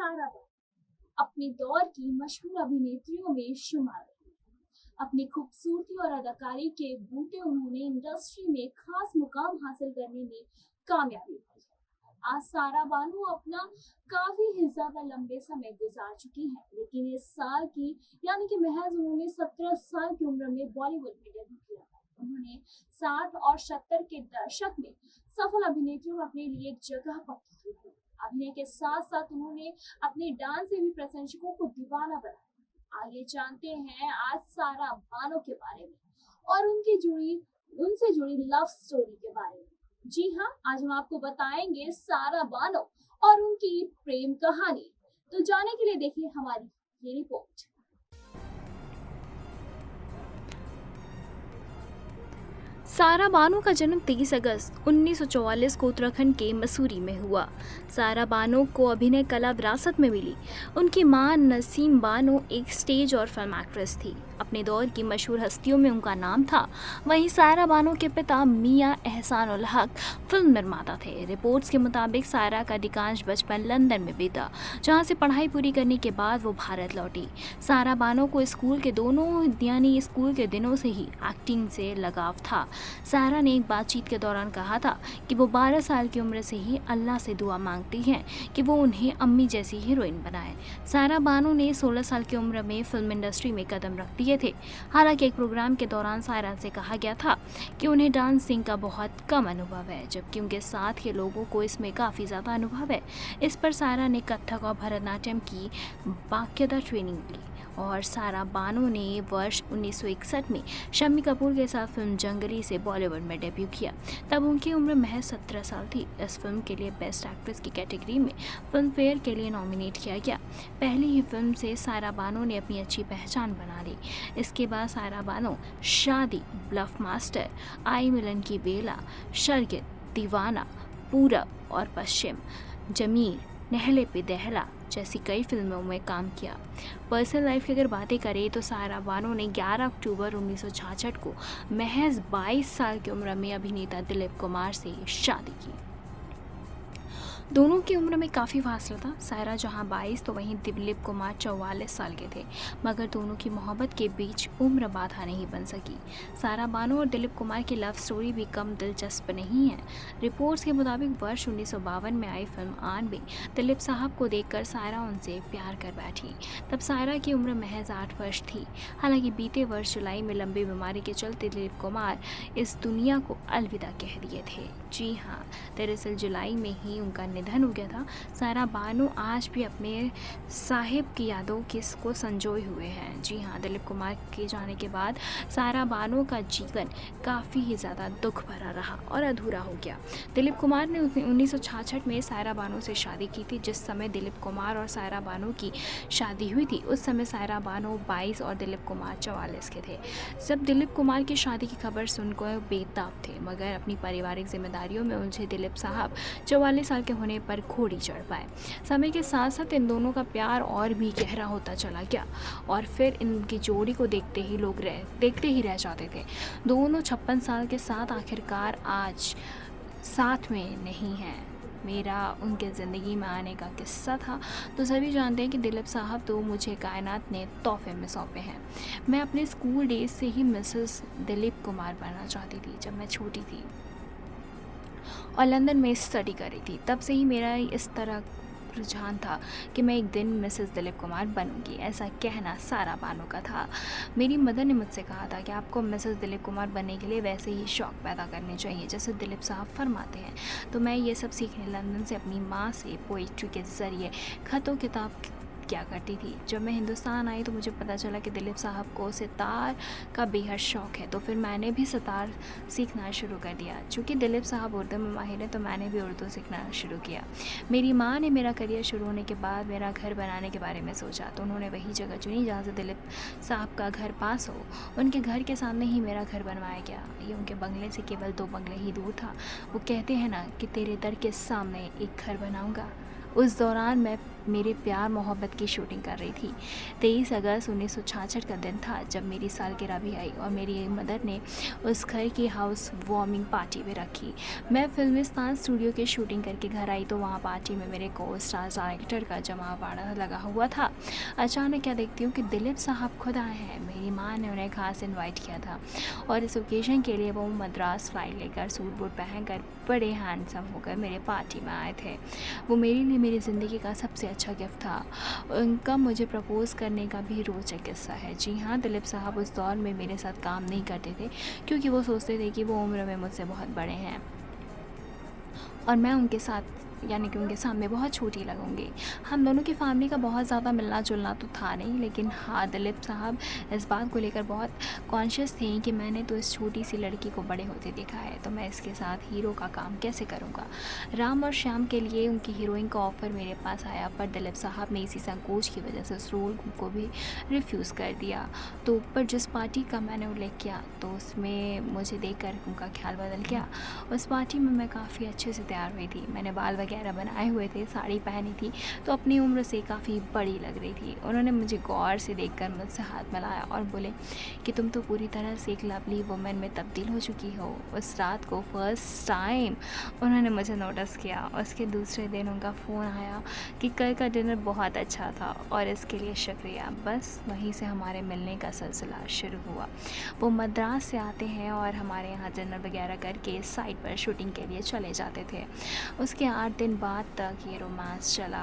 सारा बानो अपने दौर की मशहूर अभिनेत्रियों में शुमार रही। अपनी खूबसूरती और अदाकारी के बूते उन्होंने इंडस्ट्री में खास मुकाम हासिल करने में कामयाबी पाई है। आज सारा बानो अपना काफी हिस्सा व लंबे समय गुजार चुकी हैं, लेकिन इस साल की यानी कि महज उन्होंने 17 साल की उम्र में बॉलीवुड में डेब्यू किया था। उन्होंने 60 और 70 के दशक में सफल अभिनेत्रियों में अपने लिए एक जगह पक्की की थी। अभिनय के साथ साथ उन्होंने अपने डांस से भी प्रशंसकों को दीवाना बनाया। आइए जानते हैं आज सारा बानो के बारे में और उनसे जुड़ी लव स्टोरी के बारे में। जी हाँ, आज हम आपको बताएंगे सारा बानो और उनकी प्रेम कहानी। तो जाने के लिए देखिए हमारी ये रिपोर्ट। सारा बानो का जन्म 23 अगस्त 1944 को उत्तराखंड के मसूरी में हुआ। सारा बानो को अभिनय कला विरासत में मिली। उनकी मां नसीम बानो एक स्टेज और फिल्म एक्ट्रेस थी। अपने दौर की मशहूर हस्तियों में उनका नाम था। वहीं सारा बानो के पिता मियां एहसान उल हक फिल्म निर्माता थे। रिपोर्ट्स के मुताबिक सारा का अधिकांश बचपन लंदन में बीता, जहां से पढ़ाई पूरी करने के बाद वो भारत लौटी। सारा बानो को स्कूल के दिनों से ही एक्टिंग से लगाव था। सारा ने एक बातचीत के दौरान कहा था कि वो 12 साल की उम्र से ही अल्लाह से दुआ मांगती हैं कि वो उन्हें अम्मी जैसी हीरोइन बनाए। सारा बानो ने 16 साल की उम्र में फिल्म इंडस्ट्री में कदम रख दिए थे। हालांकि एक प्रोग्राम के दौरान सारा से कहा गया था कि उन्हें डांसिंग का बहुत कम अनुभव है, जबकि उनके साथ के लोगों को इसमें काफ़ी ज़्यादा अनुभव है। इस पर सारा ने कथक और भरतनाट्यम की बाकायदा ट्रेनिंग ली और सारा बानो ने वर्ष 1961 में शम्मी कपूर के साथ फिल्म जंगली से बॉलीवुड में डेब्यू किया। तब उनकी उम्र महज 17 साल थी। इस फिल्म के लिए बेस्ट एक्ट्रेस की कैटेगरी में फिल्म फेयर के लिए नॉमिनेट किया गया। पहली ही फिल्म से सारा बानो ने अपनी अच्छी पहचान बना ली। इसके बाद सारा बानो शादी, ब्लफ मास्टर, आई मिलन की बेला, शरगिद, दीवाना, पूरब और पश्चिम, जमीर, नहले पे दहला जैसी कई फिल्मों में काम किया। पर्सनल लाइफ की अगर बातें करें तो सारा बानो ने 11 अक्टूबर 1966 को महज 22 साल की उम्र में अभिनेता दिलीप कुमार से शादी की। दोनों की उम्र में काफ़ी फासला था। सारा जहां 22 तो वहीं दिलीप कुमार 44 साल के थे, मगर दोनों की मोहब्बत के बीच उम्र बाधा नहीं बन सकी। सारा बानो और दिलीप कुमार की लव स्टोरी भी कम दिलचस्प नहीं है। रिपोर्ट्स के मुताबिक वर्ष 1952 में आई फिल्म आन में दिलीप साहब को देखकर सारा उनसे प्यार कर बैठी। तब सारा की उम्र महज 8 वर्ष थी। हालांकि बीते वर्ष जुलाई में लंबी बीमारी के चलते दिलीप कुमार इस दुनिया को अलविदा कह दिए थे। जी हाँ, दरअसल जुलाई में ही उनका निधन हो गया था। सारा बानो आज भी अपने साहिब की यादों को संजोए हुए हैं। जी हाँ, दिलीप कुमार के जाने के बाद सारा बानो का जीवन काफ़ी ही ज़्यादा दुख भरा रहा और अधूरा हो गया। दिलीप कुमार ने 1966 में सारा बानो से शादी की थी। जिस समय दिलीप कुमार और सारा बानो की शादी हुई थी उस समय सारा बानो 22 और दिलीप कुमार 44 के थे। जब दिलीप कुमार की शादी की खबर सुनकर बेताब थे, मगर अपनी पारिवारिक जिम्मेदारियों में उलझे दिलीप साहब 44 साल के होने पर घोड़ी चढ़ पाए। समय के साथ साथ इन दोनों का प्यार और भी गहरा होता चला गया और फिर इनकी जोड़ी को देखते ही रह जाते थे। दोनों 56 साल के साथ आखिरकार आज साथ में नहीं हैं। मेरा उनके ज़िंदगी में आने का किस्सा था। तो सभी जानते हैं कि दिलीप साहब तो मुझे कायनात ने तोहफे में सौंपे हैं। मैं अपने स्कूल डेज से ही मिसेस दिलीप कुमार बनना चाहती थी जब मैं छोटी थी और लंदन में स्टडी कर रही थी। तब से ही मेरा इस तरह रुझान था कि मैं एक दिन मिसेस दिलीप कुमार बनूंगी। ऐसा कहना सारा बानो का था। मेरी मदर ने मुझसे कहा था कि आपको मिसेस दिलीप कुमार बनने के लिए वैसे ही शौक़ पैदा करने चाहिए जैसे दिलीप साहब फरमाते हैं। तो मैं ये सब सीखने लंदन से अपनी माँ से पोइट्री के ज़रिए ख़तों किताब क्या करती थी। जब मैं हिंदुस्तान आई तो मुझे पता चला कि दिलीप साहब को सितार का बेहद शौक़ है। तो फिर मैंने भी सितार सीखना शुरू कर दिया। चूँकि दिलीप साहब उर्दू में माहिर है तो मैंने भी उर्दू सीखना शुरू किया। मेरी माँ ने मेरा करियर शुरू होने के बाद मेरा घर बनाने के बारे में सोचा, तो उन्होंने वही जगह चुनी जहाँ से दिलीप साहब का घर पास हो। उनके घर के सामने ही मेरा घर बनवाया गया। ये उनके बंगले से केवल 2 बंगले ही दूर था। वो कहते हैं ना कि तेरे दर के सामने एक घर बनाऊँगा। उस दौरान मैं मेरे प्यार मोहब्बत की शूटिंग कर रही थी। 23 अगस्त 1966 का दिन था जब मेरी सालगिरह भी आई और मेरी मदर ने उस घर की हाउस वार्मिंग पार्टी भी रखी। मैं फिल्मिस्तान स्टूडियो की शूटिंग करके घर आई तो वहाँ पार्टी में मेरे को स्टार डायरेक्टर का जमावड़ा लगा हुआ था। अचानक क्या देखती हूँ कि दिलीप साहब खुद आए हैं। मेरी माँ ने उन्हें खास इनवाइट किया था और इस ओकेजन के लिए वो मद्रास फ्लाइट लेकर सूट बूट पहनकर बड़े हैंडसम होकर मेरे पार्टी में आए थे। वो मेरे लिए मेरी ज़िंदगी का सबसे अच्छा गिफ्ट था। उनका मुझे प्रपोज़ करने का भी रोचक किस्सा है। जी हाँ, दिलीप साहब उस दौर में मेरे साथ काम नहीं करते थे क्योंकि वो सोचते थे कि वो उम्र में मुझसे बहुत बड़े हैं और मैं उनके साथ यानी कि उनके सामने बहुत छोटी लगूंगी। हम दोनों की फैमिली का बहुत ज़्यादा मिलना जुलना तो था नहीं, लेकिन हाँ, दिलीप साहब इस बात को लेकर बहुत कॉन्शियस थे कि मैंने तो इस छोटी सी लड़की को बड़े होते देखा है, तो मैं इसके साथ हीरो का काम कैसे करूँगा। राम और श्याम के लिए उनकी हीरोइन का ऑफ़र मेरे पास आया, पर दिलीप साहब ने इसी संकोच की वजह से उस रोल को भी रिफ्यूज़ कर दिया। तो पर जिस पार्टी का मैंने उल्लेख किया तो उसमें मुझे देखकर उनका ख्याल बदल गया। उस पार्टी में मैं काफ़ी अच्छे से तैयार हुई थी। मैंने बाल वगैरह बनाए हुए थे, साड़ी पहनी थी, तो अपनी उम्र से काफ़ी बड़ी लग रही थी। उन्होंने मुझे गौर से देखकर मुझसे हाथ मिलाया और बोले कि तुम तो पूरी तरह से एक लवली वुमेन में तब्दील हो चुकी हो। उस रात को फर्स्ट टाइम उन्होंने मुझे नोटिस किया। उसके दूसरे दिन उनका फ़ोन आया कि कल का डिनर बहुत अच्छा था और इसके लिए शुक्रिया। बस वहीं से हमारे मिलने का सिलसिला शुरू हुआ। वो मद्रास से आते हैं और हमारे यहाँ डिनर वगैरह करके साइट पर शूटिंग के लिए चले जाते थे। उसके 8 दिन बाद तक ये रोमांस चला।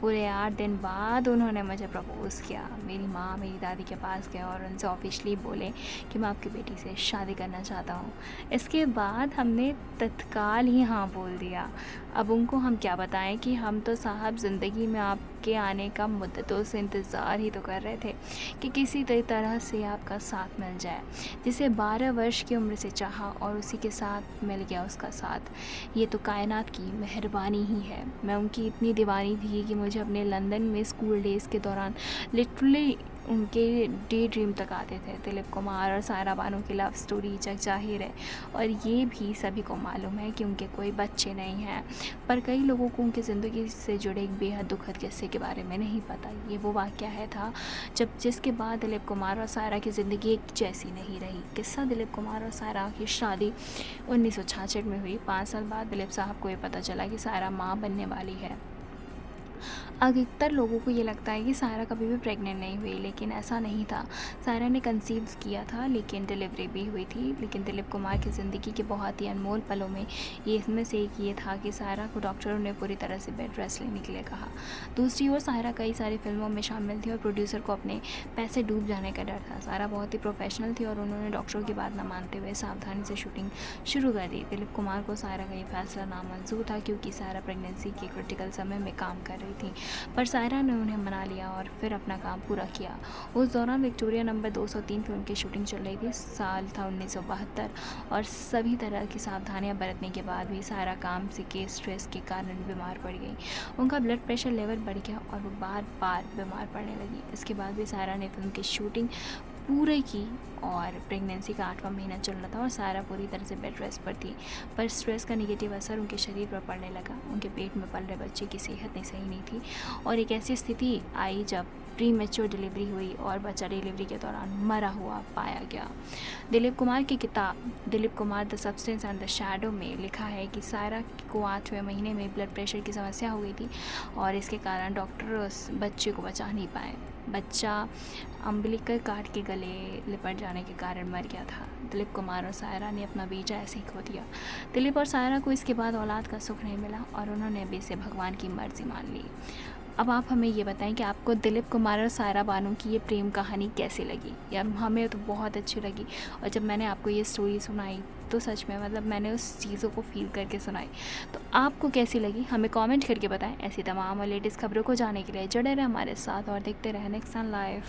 पूरे 8 दिन बाद उन्होंने मुझे प्रपोज़ किया। मेरी माँ मेरी दादी के पास गए और उनसे ऑफिशियली बोले कि मैं आपकी बेटी से शादी करना चाहता हूँ। इसके बाद हमने तत्काल ही हाँ बोल दिया। अब उनको हम क्या बताएं कि हम तो साहब ज़िंदगी में आपके आने का मुद्दतों से इंतज़ार ही तो कर रहे थे कि किसी तरह से आपका साथ मिल जाए, जिसे 12 वर्ष की उम्र से चाहा और उसी के साथ मिल गया उसका साथ। ये तो कायनात की मेहरबानी ही है। मैं उनकी इतनी दीवानी थी कि मुझे अपने लंदन में स्कूल डेज़ के दौरान लिटरली उनके डे ड्रीम तक आते थे। दिलीप कुमार और सायरा बानो की लव स्टोरी जग जाहिर है और ये भी सभी को मालूम है कि उनके कोई बच्चे नहीं हैं, पर कई लोगों को उनकी ज़िंदगी से जुड़े एक बेहद दुखद किस्से के बारे में नहीं पता। ये वो वाक़या है था जिसके बाद दिलीप कुमार और सायरा की ज़िंदगी एक जैसी नहीं रही। किस्सा दिलीप कुमार और सायरा की शादी 1966 में हुई। 5 साल बाद दिलीप साहब को ये पता चला कि सायरा माँ बनने वाली है। अधिकतर लोगों को ये लगता है कि सायरा कभी भी प्रेग्नेंट नहीं हुई, लेकिन ऐसा नहीं था। सायरा ने कंसीव किया था लेकिन डिलीवरी भी हुई थी। लेकिन दिलीप कुमार की ज़िंदगी के बहुत ही अनमोल पलों में ये इसमें से एक ये था कि सायरा को डॉक्टरों ने पूरी तरह से बेड रेस्ट लेने के लिए कहा। दूसरी ओर सायरा कई सारी फिल्मों में शामिल थी और प्रोड्यूसर को अपने पैसे डूब जाने का डर था। सायरा बहुत ही प्रोफेशनल थी और उन्होंने डॉक्टरों की बात न मानते हुए सावधानी से शूटिंग शुरू कर दी। दिलीप कुमार को सायरा का ये फैसला नामंजूर था क्योंकि सायरा प्रेगनेंसी के क्रिटिकल समय में काम कर रही थी, पर सायरा ने उन्हें मना लिया और फिर अपना काम पूरा किया। उस दौरान विक्टोरिया नंबर 203 फिल्म की शूटिंग चल रही थी। साल था 1972 और सभी तरह की सावधानियां बरतने के बाद भी सायरा काम से के स्ट्रेस के कारण बीमार पड़ गई। उनका ब्लड प्रेशर लेवल बढ़ गया और वो बार बार बीमार पड़ने लगी। इसके बाद भी सायरा ने फिल्म की शूटिंग पूरे की और प्रेगनेंसी का 8वां महीना चल रहा था और सायरा पूरी तरह से बेड रेस्ट पर थी, पर स्ट्रेस का नेगेटिव असर उनके शरीर पर पड़ने लगा। उनके पेट में पल रहे बच्चे की सेहत सही नहीं थी और एक ऐसी स्थिति आई जब प्री मैच्योर डिलीवरी हुई और बच्चा डिलीवरी के दौरान मरा हुआ पाया गया। दिलीप कुमार की किताब Dilip Kumar the substance and the shadow में लिखा है कि सायरा को 8वें महीने में ब्लड प्रेशर की समस्या हो गई थी और इसके कारण डॉक्टर उस बच्चे को बचा नहीं पाए। बच्चा अम्बिलिकल कार्ड के गले लिपट जाने के कारण मर गया था। दिलीप कुमार और सायरा ने अपना बेटा ऐसे ही खो दिया। दिलीप और सायरा को इसके बाद औलाद का सुख नहीं मिला और उन्होंने अभी इसे भगवान की मर्जी मान ली। अब आप हमें ये बताएं कि आपको दिलीप कुमार और सायरा बानो की ये प्रेम कहानी कैसी लगी। या हमें तो बहुत अच्छी लगी और जब मैंने आपको ये स्टोरी सुनाई तो सच में मतलब मैंने उस चीज़ों को फील करके सुनाई। तो आपको कैसी लगी हमें कमेंट करके बताएं। ऐसी तमाम और लेटेस्ट खबरों को जानने के लिए जुड़े रहे हमारे साथ और देखते रहे नेक्स्ट लाइव।